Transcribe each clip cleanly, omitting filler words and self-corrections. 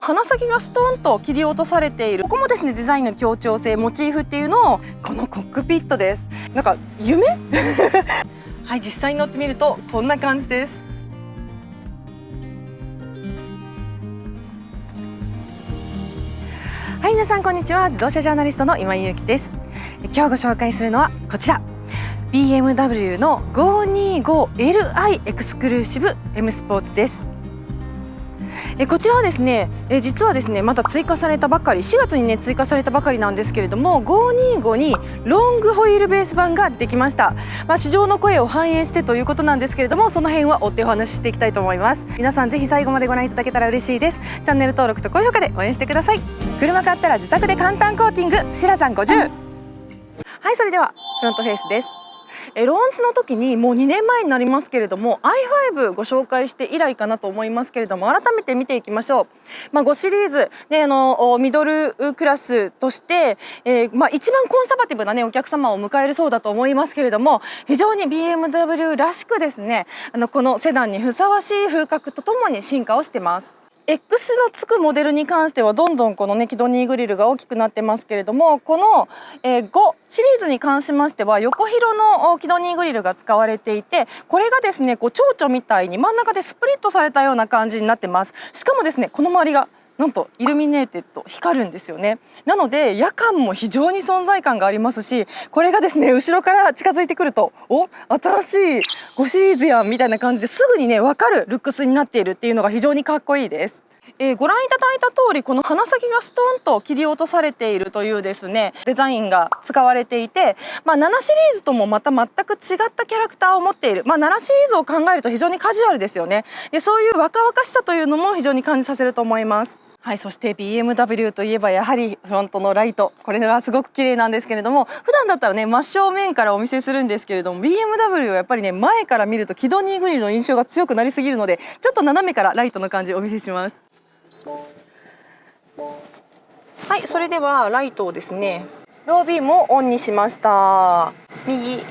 鼻先がストーンと切り落とされている、ここもですねデザインの協調性、モチーフっていうのを、このコックピットです。なんか夢はい、実際に乗ってみるとこんな感じです。はい、皆さんこんにちは。自動車ジャーナリストの今井ゆうきです。今日ご紹介するのはこちら、 BMW の 525Li エクスクルーシブ M スポーツです。こちらはですね、実はですねまた追加されたばかり、4月にね追加されたばかりなんですけれども、525にロングホイールベース版ができました。市場の声を反映してということなんですけれども、その辺は追ってお話ししていきたいと思います。皆さんぜひ最後までご覧いただけたら嬉しいです。チャンネル登録と高評価で応援してください。車買ったら自宅で簡単コーティング、シラザン50。はい、それではフロントフェイスです。ローンチの時にもう2年前になりますけれども i5 ご紹介して以来かなと思いますけれども、改めて見ていきましょう。5シリーズでミドルクラスとして、一番コンサバティブなねお客様を迎えるそうだと思いますけれども、非常に BMW らしくですねこのセダンにふさわしい風格とともに進化をしてます。X のつくモデルに関してはどんどんこのねキドニーグリルが大きくなってますけれども、この、5シリーズに関しましては横広のキドニーグリルが使われていて、これがですねこう蝶々みたいに真ん中でスプリットされたような感じになってます。しかもですねこの周りがなんとイルミネーテッド、光るんですよね。なので夜間も非常に存在感がありますし、これがですね後ろから近づいてくると、新しい5シリーズやんみたいな感じですぐにね分かるルックスになっているっていうのが非常にかっこいいです。ご覧いただいた通り、この鼻先がストーンと切り落とされているというですねデザインが使われていて、7シリーズともまた全く違ったキャラクターを持っている、7シリーズを考えると非常にカジュアルですよね。でそういう若々しさというのも非常に感じさせると思います。はい、そして BMW といえばやはりフロントのライト、これがすごく綺麗なんですけれども、普段だったらね真正面からお見せするんですけれども、 BMW はやっぱりね前から見るとキドニーグリルの印象が強くなりすぎるので、ちょっと斜めからライトの感じをお見せします。はい、それではライトをですねロービームをオンにしました。右、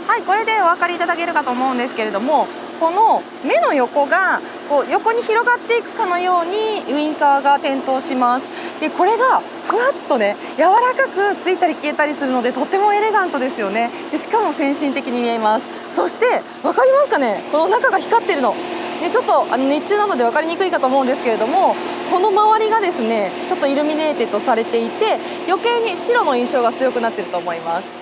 はい、これでお分かりいただけるかと思うんですけれども、この目の横がこう横に広がっていくかのようにウインカーが点灯します。でこれがふわっとね柔らかくついたり消えたりするので、とってもエレガントですよね。でしかも先進的に見えます。そして分かりますかね、この中が光ってるので、ちょっと日中なので分かりにくいかと思うんですけれども、この周りがですねちょっとイルミネーテッドされていて、余計に白の印象が強くなっていると思います。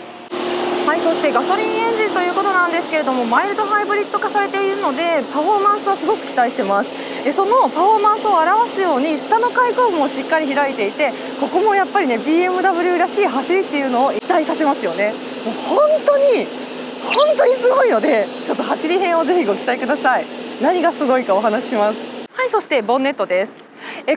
はい、そしてガソリンエンジンということなんですけれども、マイルドハイブリッド化されているのでパフォーマンスはすごく期待してます。そのパフォーマンスを表すように下の開口部もしっかり開いていて、ここもやっぱりね BMW らしい走りっていうのを期待させますよね。もう本当にすごいので、ちょっと走り編をぜひご期待ください。何がすごいかお話しします。はい、そしてボンネットです。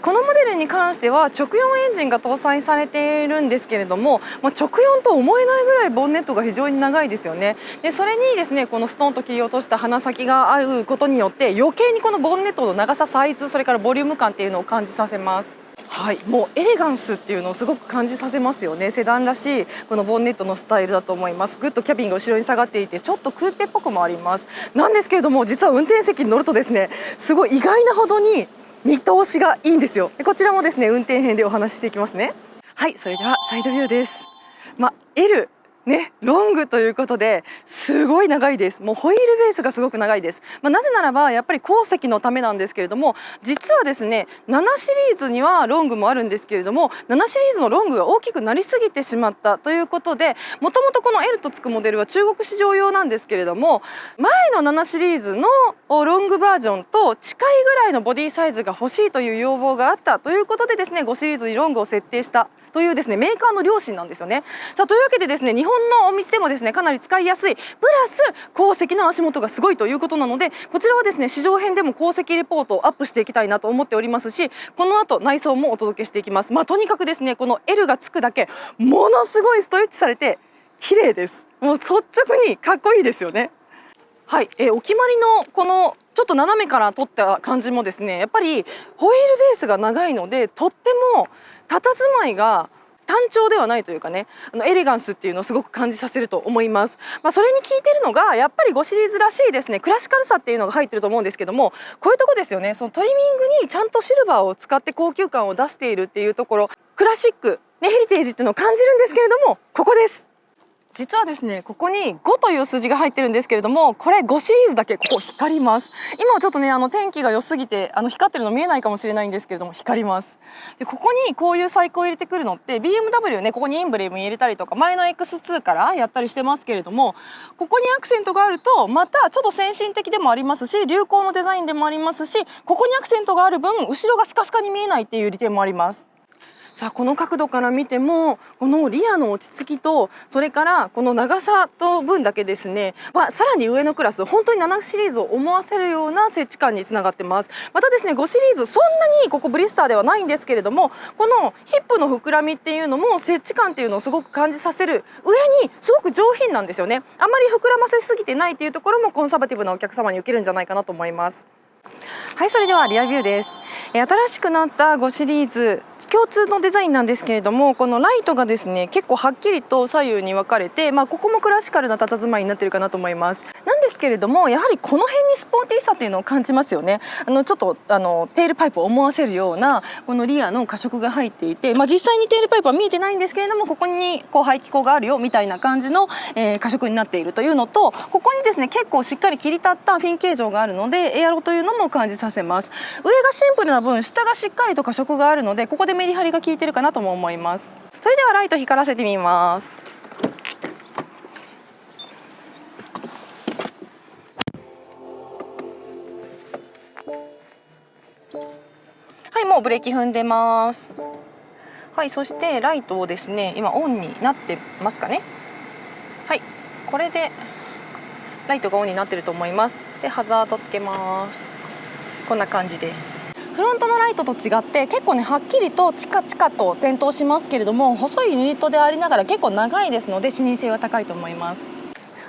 このモデルに関しては直4エンジンが搭載されているんですけれども、直4と思えないぐらいボンネットが非常に長いですよね。でそれにですねこのストーンと切り落とした鼻先が合うことによって余計にこのボンネットの長さ、サイズ、それからボリューム感っていうのを感じさせます。はい、もうエレガンスっていうのをすごく感じさせますよね。セダンらしいこのボンネットのスタイルだと思います。ぐっとキャビンが後ろに下がっていてちょっとクーペっぽくもあります。なんですけれども実は運転席に乗るとですねすごい意外なほどに見通しがいいんですよ。でこちらもですね運転編でお話ししていきますね。はい、それではサイドビューです。Lね、ロングということですごい長いです。もうホイールベースがすごく長いです。なぜならばやっぱり後席のためなんですけれども、実はですね7シリーズにはロングもあるんですけれども、7シリーズのロングが大きくなりすぎてしまったということで、もともとこの L とつくモデルは中国市場用なんですけれども、前の7シリーズのロングバージョンと近いぐらいのボディサイズが欲しいという要望があったということでですね5シリーズにロングを設定したというですねメーカーの良心なんですよね。さあというわけでですね日本の道でもですねかなり使いやすい、プラス後席の足元がすごいということなので、こちらはですね試乗編でも後席レポートをアップしていきたいなと思っておりますし、この後内装もお届けしていきます。とにかくですねこの L がつくだけものすごいストレッチされて綺麗です。もう率直にかっこいいですよね。はい、お決まりのこのちょっと斜めから撮った感じもですねやっぱりホイールベースが長いのでとっても佇まいが単調ではないというかね、エレガンスっていうのをすごく感じさせると思います。それに効いてるのがやっぱり5シリーズらしいですね、クラシカルさっていうのが入ってると思うんですけども、こういうとこですよね。そのトリミングにちゃんとシルバーを使って高級感を出しているっていうところ、クラシック、ね、ヘリテージっていうのを感じるんですけれども、ここです。実はですね、ここに5という数字が入ってるんですけれども、これ5シリーズだけここ光ります。今はちょっとね天気が良すぎて光ってるの見えないかもしれないんですけれども、光ります。でここにこういう細工を入れてくるのって BMW ね、ここにエンブレム入れたりとか前の X2 からやったりしてますけれども、ここにアクセントがあるとまたちょっと先進的でもありますし、流行のデザインでもありますし、ここにアクセントがある分後ろがスカスカに見えないっていう利点もあります。さあこの角度から見てもこのリアの落ち着きと、それからこの長さと分だけですね、さらに上のクラス、本当に7シリーズを思わせるような設置感につながってます。またですね5シリーズそんなにここブリスターではないんですけれども、このヒップの膨らみっていうのも設置感っていうのをすごく感じさせる上にすごく上品なんですよね。あまり膨らませすぎてないっていうところもコンサバティブなお客様に受けるんじゃないかなと思います。はい、それではリアビューです。新しくなった5シリーズ共通のデザインなんですけれども、このライトがですね結構はっきりと左右に分かれて、ここもクラシカルな佇まいになってるかなと思います。なんですけれども、やはりこの辺にスポーティーさっていうのを感じますよね。ちょっとテールパイプを思わせるようなこのリアの加色が入っていて、実際にテールパイプは見えてないんですけれども、ここにこう排気口があるよみたいな感じの、加色になっているというのと、ここにですね結構しっかり切り立ったフィン形状があるのでエアロというのも感じさせます。上がシンプルな分下がしっかりと加色があるので、ここでメリハリが効いてるかなとも思います。それではライト光らせてみます。はい、もうブレーキ踏んでます。はい、そしてライトをですね今オンになってますかね。はい、これでライトがオンになってると思います。でハザードつけます。こんな感じです。フロントのライトと違って結構ねはっきりとチカチカと点灯しますけれども、細いユニットでありながら結構長いですので視認性は高いと思います。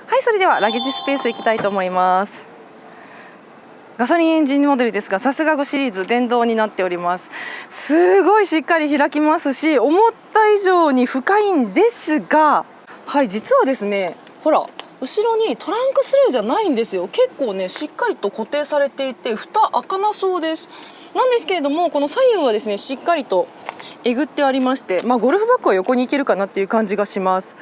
はい、それではラゲージスペース行きたいと思います。ガソリンエンジンモデルですが、さすが5シリーズ電動になっております。すごいしっかり開きますし、思った以上に深いんですが、はい、実はですねほら後ろにトランクスルーじゃないんですよ。結構ねしっかりと固定されていて蓋開かなそうです。なんですけれども、この左右はですねしっかりとえぐってありまして、ゴルフバッグは横に行けるかなっていう感じがします。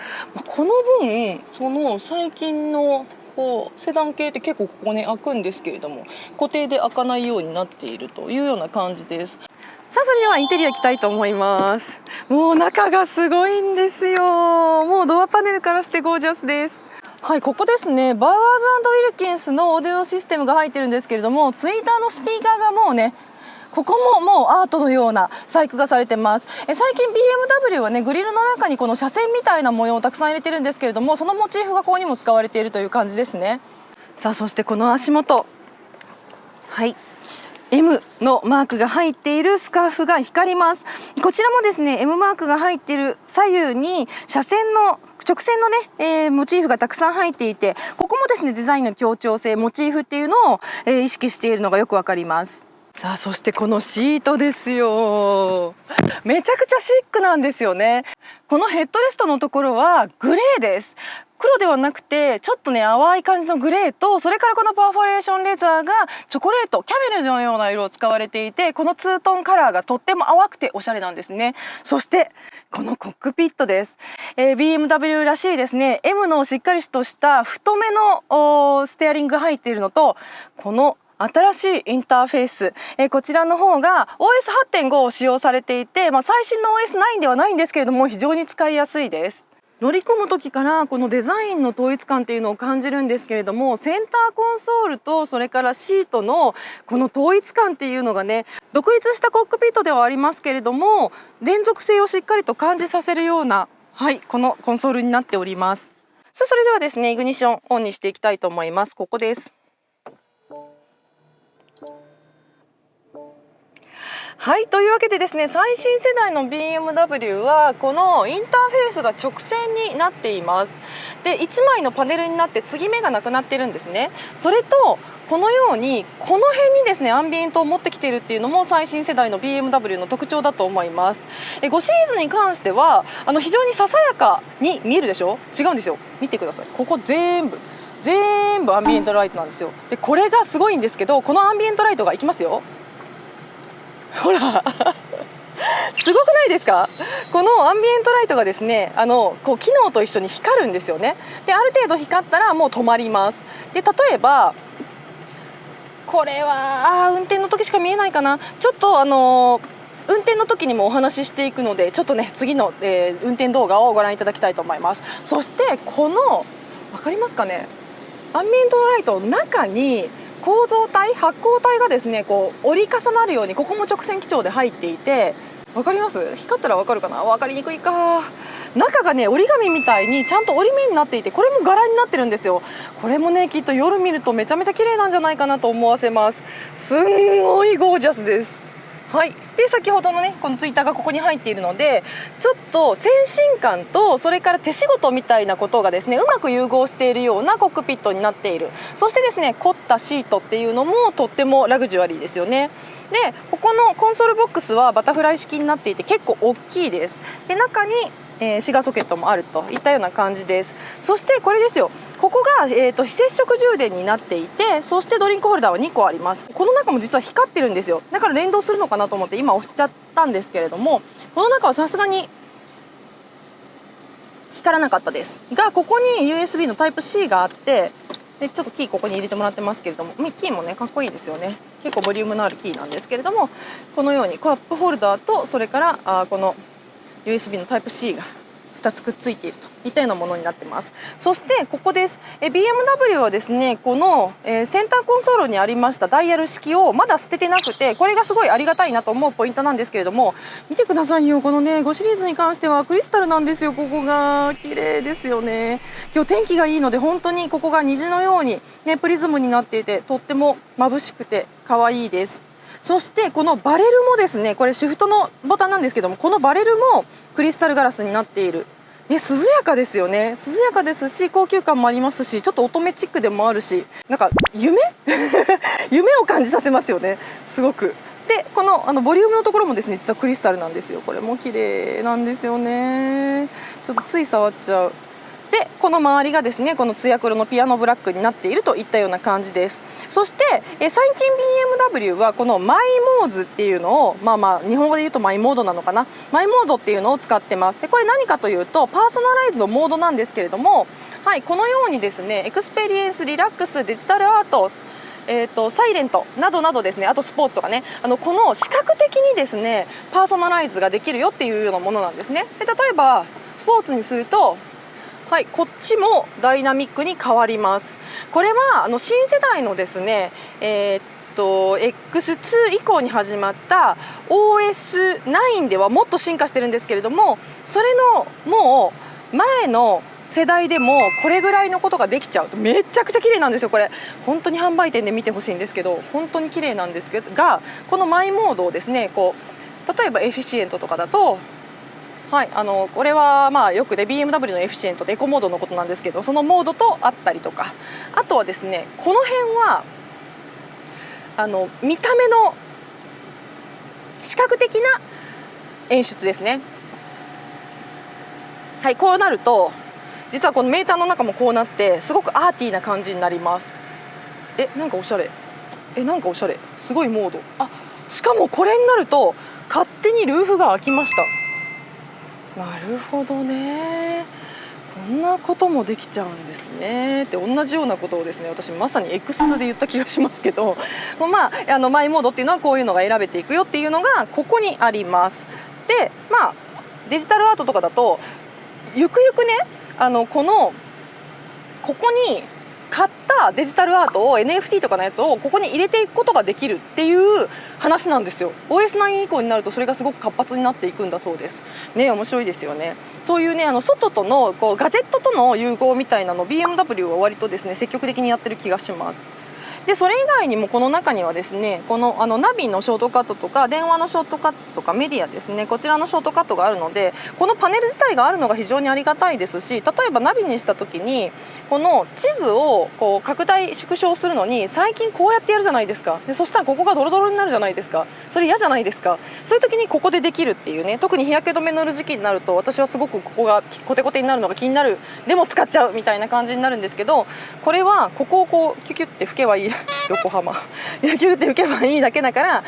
この分その最近のこうセダン系って結構ここね開くんですけれども、固定で開かないようになっているというような感じです。さあそれではインテリア行きたいと思います。もう中がすごいんですよ。もうドアパネルからしてゴージャスです。はい、ここですね、バウアーズ&ウィルキンスのオーディオシステムが入ってるんですけれども、ツイッターのスピーカーがもうねここももうアートのような細工がされてます。最近 BMW はねグリルの中にこの車線みたいな模様をたくさん入れてるんですけれども、そのモチーフがここにも使われているという感じですね。さあそしてこの足元、はい、M のマークが入っているスカーフが光ります。こちらもですね M マークが入っている左右に車線の直線のね、モチーフがたくさん入っていて、ここもですねデザインの協調性、モチーフっていうのを、意識しているのがよくわかります。さあそしてこのシートですよ。めちゃくちゃシックなんですよね。このヘッドレストのところはグレーです。黒ではなくてちょっとね淡い感じのグレーと、それからこのパーフォレーションレザーがチョコレートキャメルのような色を使われていて、このツートンカラーがとっても淡くておしゃれなんですね。そしてこのコックピットです。BMW らしいですね M のしっかりとした太めのステアリングが入っているのと、この新しいインターフェース、こちらの方が OS8.5 を使用されていて、最新の OS9 ではないんですけれども非常に使いやすいです。乗り込む時からこのデザインの統一感っていうのを感じるんですけれども、センターコンソールとそれからシートのこの統一感っていうのがね、独立したコックピットではありますけれども連続性をしっかりと感じさせるような、はい、このコンソールになっております。さあそれではですねイグニッションオンにしていきたいと思います。ここです。はい、というわけでですね、最新世代の BMW はこのインターフェースが直線になっています。で、1枚のパネルになって継ぎ目がなくなってるんですね。それとこのようにこの辺にですねアンビエントを持ってきているっていうのも最新世代の BMW の特徴だと思います。5シリーズに関しては非常にささやかに見えるでしょ。違うんですよ。見てください。ここ全部アンビエントライトなんですよ。でこれがすごいんですけど、このアンビエントライトがいきますよ。ほらすごくないですか。このアンビエントライトがですねこう機能と一緒に光るんですよね。である程度光ったらもう止まります。で例えばこれは運転の時しか見えないかな。ちょっと運転の時にもお話ししていくので、ちょっとね次の、運転動画をご覧いただきたいと思います。そしてこの分かりますかね、アンビエントライトの中に構造体、発光体がですねこう折り重なるように、ここも直線基調で入っていて、分かります？光ったら分かるかな。分かりにくいか。中がね折り紙みたいにちゃんと折り目になっていて、これも柄になってるんですよ。これもねきっと夜見るとめちゃめちゃ綺麗なんじゃないかなと思わせます。すんごいゴージャスです。はい、で先ほどのねこのツイッターがここに入っているので、ちょっと先進感とそれから手仕事みたいなことがですねうまく融合しているようなコックピットになっている。そしてですね凝ったシートっていうのもとってもラグジュアリーですよね。でここのコンソールボックスはバタフライ式になっていて結構大きいです。で中にシガーソケットもあるといったような感じです。そしてこれですよ、ここが、非接触充電になっていて、そしてドリンクホルダーは2個あります。この中も実は光ってるんですよ。だから連動するのかなと思って今押しちゃったんですけれども、この中はさすがに光らなかったですが、ここに USB のタイプ C があって、でちょっとキーここに入れてもらってますけれども、キーもねかっこいいですよね。結構ボリュームのあるキーなんですけれども、このようにカップホルダーとそれからこの USB のタイプ C が2つくっついているといったようなものになってます。そしてここです。BMW はですねこの、センターコンソールにありましたダイヤル式をまだ捨ててなくて、これがすごいありがたいなと思うポイントなんですけれども、見てくださいよ。このね5シリーズに関してはクリスタルなんですよ。ここが綺麗ですよね。今日天気がいいので本当にここが虹のようにねプリズムになっていて、とっても眩しくて可愛いです。そしてこのバレルもですね、これシフトのボタンなんですけども、このバレルもクリスタルガラスになっている。涼やかですよね。涼やかですし高級感もありますし、ちょっと乙女チックでもあるし、なんか夢夢を感じさせますよね、すごく。でこのボリュームのところもですね実はクリスタルなんですよ。これも綺麗なんですよね。ちょっとつい触っちゃう。でこの周りがですねこのツヤ黒のピアノブラックになっているといったような感じです。そして最近 BMW はこのマイモーズっていうのを日本語で言うとマイモードなのかな、マイモードっていうのを使ってます。でこれ何かというとパーソナライズのモードなんですけれども、はい、このようにですねエクスペリエンス、リラックス、デジタルアート、サイレントなどなどですね、あとスポーツとかね、この視覚的にですねパーソナライズができるよっていうようなものなんですね。で例えばスポーツにすると、はい、こっちもダイナミックに変わります。これは新世代のですね、X2 以降に始まった OS9 ではもっと進化してるんですけれども、それのもう前の世代でもこれぐらいのことができちゃう。めちゃくちゃ綺麗なんですよ。これ本当に販売店で見てほしいんですけど、本当に綺麗なんですが、このマイモードをですねこう例えばエフィシエントとかだと、はい、これはよくね BMW のエフィシエントでエコモードのことなんですけど、そのモードとあったりとか、あとはですねこの辺は見た目の視覚的な演出ですね。はい、こうなると実はこのメーターの中もこうなってすごくアーティーな感じになります。なんかおしゃれ、なんかおしゃれ、すごいモード。しかもこれになると勝手にルーフが開きました。なるほどね、こんなこともできちゃうんですねって同じようなことをですね私まさに X2 で言った気がしますけどマイモードっていうのはこういうのが選べていくよっていうのがここにあります。でデジタルアートとかだとゆくゆくねここに買ったデジタルアートを NFT とかのやつをここに入れていくことができるっていう話なんですよ。 OS9 以降になるとそれがすごく活発になっていくんだそうですね。面白いですよね。そういうね外とのガジェットとの融合みたいなの BMW は割とですね積極的にやってる気がします。でそれ以外にもこの中にはですね、このナビのショートカットとか電話のショートカットとかメディアですね、こちらのショートカットがあるので、このパネル自体があるのが非常にありがたいですし、例えばナビにした時にこの地図をこう拡大縮小するのに最近こうやってやるじゃないですか。でそしたらここがドロドロになるじゃないですか。それ嫌じゃないですか。そういう時にここでできるっていうね、特に日焼け止め塗る時期になると私はすごくここがコテコテになるのが気になる、でも使っちゃうみたいな感じになるんですけど、これはここをこうキュキュって拭けばいい横浜キュキュって拭けばいいだけだから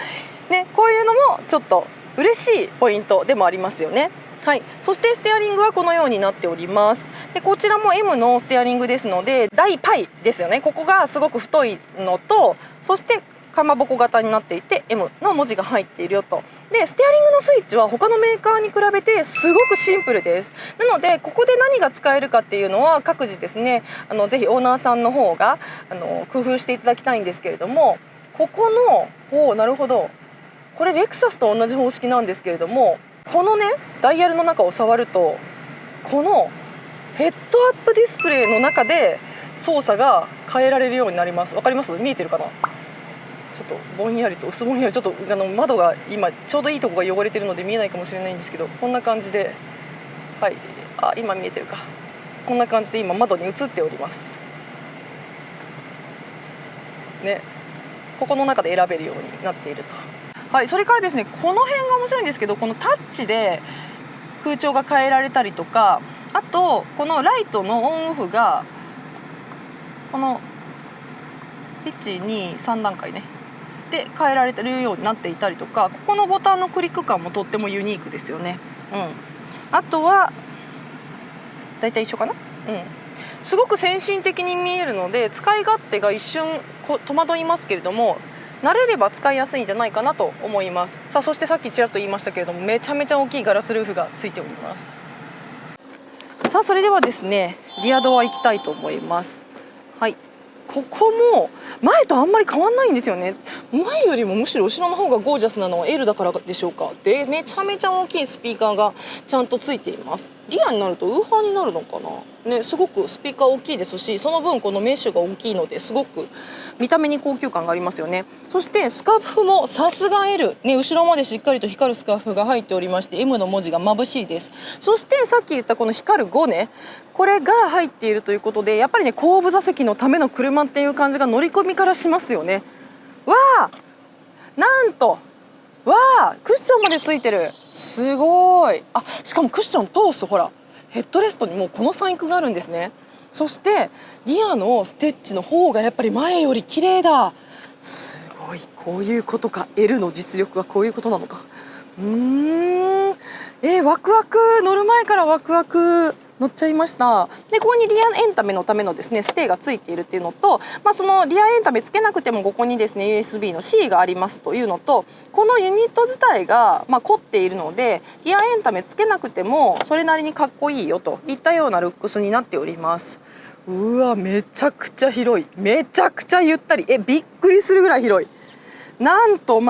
ね、こういうのもちょっと嬉しいポイントでもありますよね。はい、そしてステアリングはこのようになっております。でこちらも M のステアリングですので大パイですよね。ここがすごく太いのと、そしてかまぼこ型になっていて M の文字が入っているよと。でステアリングのスイッチは他のメーカーに比べてすごくシンプルです。なのでここで何が使えるかっていうのは各自ですね、ぜひオーナーさんの方が工夫していただきたいんですけれども、ここのなるほど、これレクサスと同じ方式なんですけれども、このねダイヤルの中を触るとこのヘッドアップディスプレイの中で操作が変えられるようになります。わかります？見えてるかな？ちょっとぼんやりと薄ぼんやり、ちょっと窓が今ちょうどいいとこが汚れてるので見えないかもしれないんですけど、こんな感じで、はい、今見えてるか、こんな感じで今窓に映っておりますね。ここの中で選べるようになっていると。はい、それからですね、この辺が面白いんですけど、このタッチで空調が変えられたりとか、あとこのライトのオンオフがこの123段階ねで変えられてるようになっていたりとか、ここのボタンのクリック感もとってもユニークですよね。あとはだいたい一緒かな。すごく先進的に見えるので使い勝手が一瞬戸惑いますけれども、慣れれば使いやすいんじゃないかなと思います。さあそしてさっきちらっと言いましたけれども、めちゃめちゃ大きいガラスルーフがついております。さあそれではですね、リアドア行きたいと思います。はい、ここも前とあんまり変わんないんですよね。前よりもむしろ後ろの方がゴージャスなのは L だからでしょうか。でめちゃめちゃ大きいスピーカーがちゃんとついています。リアになるとウーファーになるのかなね。すごくスピーカー大きいですし、その分このメッシュが大きいのですごく見た目に高級感がありますよね。そしてスカーフもさすが L、ね、後ろまでしっかりと光るスカーフが入っておりまして M の文字が眩しいです。そしてさっき言ったこの光る5ね、これが入っているということで、やっぱりね後部座席のための車っていう感じが乗り込みからしますよね。わあ、なんとわあ、クッションまでついてる。すごい。しかもクッション通す、ほらヘッドレストにもうこの細工があるんですね。そしてリアのステッチの方がやっぱり前より綺麗だ。すごい、こういうことか。 L の実力はこういうことなのか。ワクワク、乗る前からワクワク乗っちゃいました。でここにリアエンタメのためのですねステーがついているっていうのと、そのリアエンタメつけなくてもここにですね USB の C がありますというのと、このユニット自体が凝っているのでリアエンタメつけなくてもそれなりにかっこいいよといったようなルックスになっております。うわ、めちゃくちゃ広い、めちゃくちゃゆったり、びっくりするぐらい広い。なんと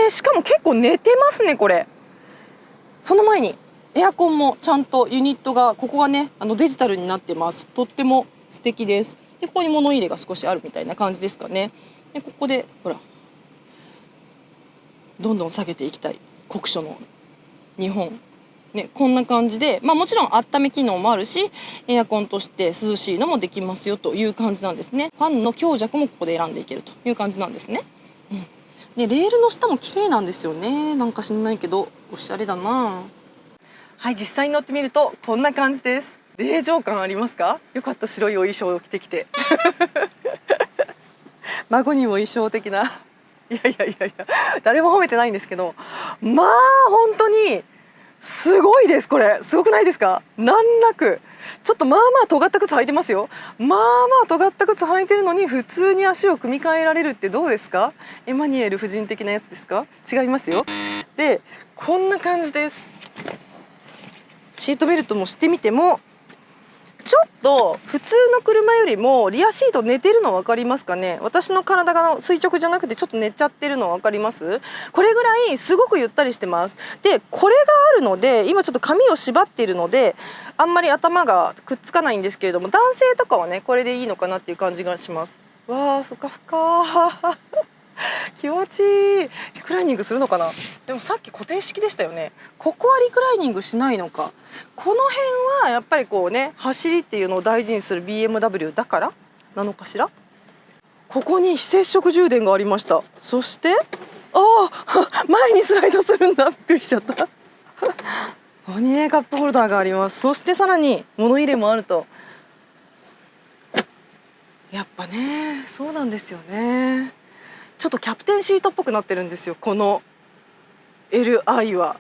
しかも結構寝てますねこれ。その前にエアコンもちゃんとユニットがここがねデジタルになってます。とっても素敵です。でここに物入れが少しあるみたいな感じですかね。でここでほらどんどん下げていきたい酷暑の日本ね、こんな感じで、もちろん温め機能もあるしエアコンとして涼しいのもできますよという感じなんですね。ファンの強弱もここで選んでいけるという感じなんですね。でレールの下も綺麗なんですよね。なんか知んないけどおしゃれだな。はい、実際に乗ってみるとこんな感じです。令状感ありますか？よかった、白いお衣装を着てきて孫にも衣装的な。いや誰も褒めてないんですけど、本当にすごいです。これすごくないですか？難なくちょっと尖った靴履いてますよ。尖った靴履いてるのに普通に足を組み替えられるってどうですか？エマニュエル夫人的なやつですか？違いますよ。でこんな感じです。シートベルトもしてみてもちょっと普通の車よりもリアシート寝てるの分かりますかね。私の体が垂直じゃなくてちょっと寝ちゃってるの分かります？これぐらいすごくゆったりしてます。でこれがあるので今ちょっと髪を縛っているのであんまり頭がくっつかないんですけれども、男性とかはねこれでいいのかなっていう感じがします。わーふかふか気持ちいい。リクライニングするのかな。でもさっき固定式でしたよね。ここはリクライニングしないのか。この辺はやっぱりこうね、走りっていうのを大事にする BMW だからなのかしら。ここに非接触充電がありました。そして前にスライドするんだ。びっくりしちゃったここにねカップホルダーがあります。そしてさらに物入れもあると。やっぱねそうなんですよね。ちょっとキャプテンシートっぽくなってるんですよ、この LI は。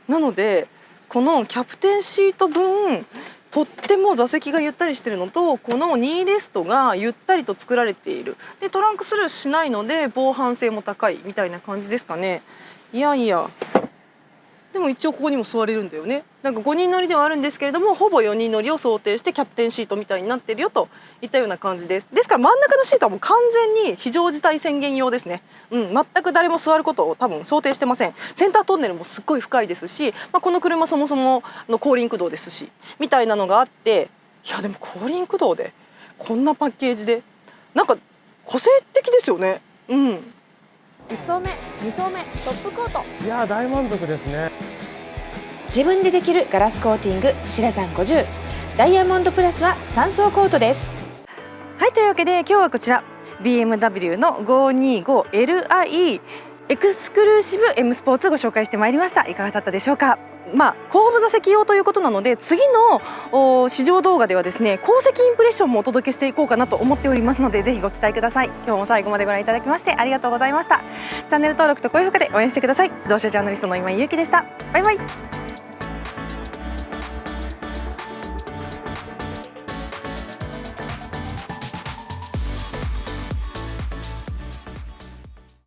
なのでこのキャプテンシート分とっても座席がゆったりしてるのと、このニーレストがゆったりと作られている。でトランクスルーしないので防犯性も高いみたいな感じですかね。いやいや、でも一応ここにも座れるんだよね。なんか5人乗りではあるんですけれども、ほぼ4人乗りを想定してキャプテンシートみたいになってるよといったような感じです。ですから真ん中のシートはもう完全に非常事態宣言用ですね。全く誰も座ることを多分想定してません。センタートンネルもすっごい深いですし、この車そもそもの後輪駆動ですしみたいなのがあって、いやでも後輪駆動でこんなパッケージでなんか個性的ですよね。1層目2層目トップコート、いや大満足ですね。自分でできるガラスコーティングシラザン50、ダイヤモンドプラスは3層コートです。はい、というわけで今日はこちら BMW の 525Li エクスクルーシブ M スポーツご紹介してまいりました。いかがだったでしょうか。後方部座席用ということなので、次の試乗動画ではですね、後席インプレッションもお届けしていこうかなと思っておりますので、ぜひご期待ください。今日も最後までご覧いただきましてありがとうございました。チャンネル登録と高評価で応援してください。自動車ジャーナリストの今井ゆうきでした。バイバイ。